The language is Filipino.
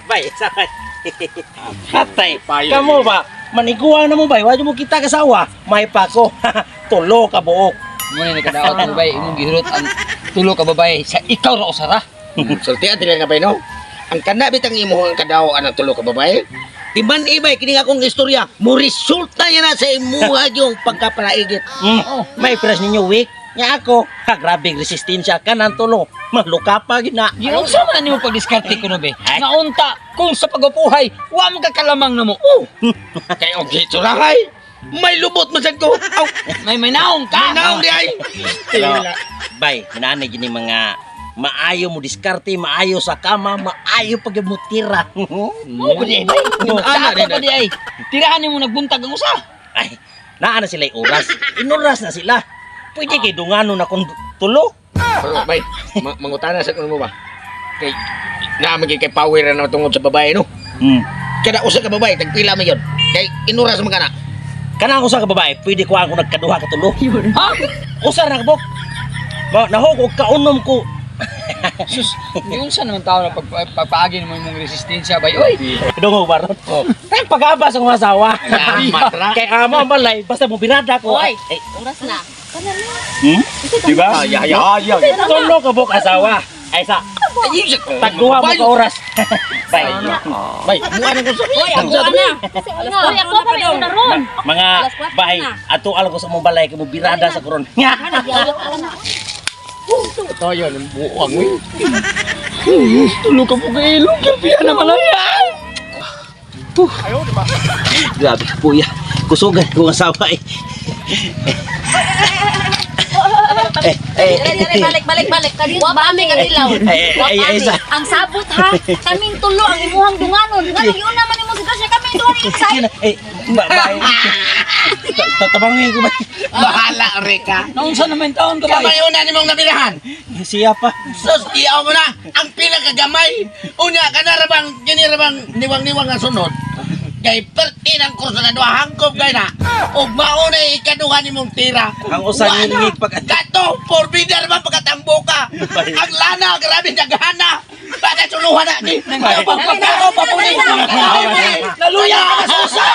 Bay, sakay. Hatay, kamo ba? Maniguan na mo bay, wala mo kita kasawa. May pa ko. Tulo ka buok. Muna ni kadaot mo bay, imong gihurot ang tulo ka babay sa ikaw ra usara. Sulti at nga bay no. Ang kana bitang imo ang kadaw anang tulo ka babae. Timan ibay kini akong istorya, mo resulta yan na sa imuha yung pagkapalaigit. May press ninyo week. Nya ako, grabe resistensya ka ng tulo. Maluka pa gina. Yung sa man nimo pagdiskarte ko no be. Naunta kung sa pagapuhay, wa mo kakalamang namo. Kay og gitsurahay. May lubot man sad ko. Aw, May naong ka. naong di ay. Bay, nanay gini mga maayo mo diskarte, maayo sa kama, maayo pag mo tira. Mo di bay. Ana Ana din, pa di ay. Tirahan nimo nagbuntag ang usa. Ay, naa na sila oras. Inuras na sila. Pwede kay dungano na kung tulo. Bay, mangutana sa kuno mo ba? Kay naamagi kay power na tungod sa babae no. Kada usa ka babae tagpila man yon. Kay inuras man kana. Kanang usa ka babae, pwede ko ako nagkaduha ka tulo. Ha? Usa ra ka bok. Nahugog ka unom ko. Sus, yung sa naman tao na pagpaagi mo imong resistensya bay. Oy, Dungo baron. Tay pag-aba sa mga asawa. Salamat ra. Kay amo balay basta mo binada ko. Hoy, Ay, oras na. Kana na. Diba? Ay. Tulo ka bok asawa. Ay sa tagduha mo ka oras. Bay. Bay, muana ko sa. Hoy, ako na. Hoy, ako pa may una ron. Mga bay, ato ko sa mong balay kay mo birada sa kuron. Tayo ng buwang mo. tulo ka po kay ilong kirpiya naman ay. Grabe kuya. Kusugan ko ang asawa eh. Balik. Wa pa mi kang ilaw. Ay, sa. Ang sabot ha. Kaming tulo ang imuhang dunganon. Ngano yun naman imong sitwasyon kami duha ni inside. Eh, bay. Tatabangin ko ba? Bahala Reka. Naunsa naman taon ka bay? Kamay una nimong nabilahan. Siya pa. Sus, iyaw mo na. Ang pila kagamay. Unya ka na rabang, ginirabang niwang-niwang ang sunod. Kay pertin ang kurso na doha hangkop kay na. Og mauna ikaduha nimong tira. Ang usang ngingig pag Kato, forbidder man pagkatambo ka. Ang lana, grabe naghana. Bakit suluhan na ni? Nagpapagpapako pa po ni. Naluya ka sa usa.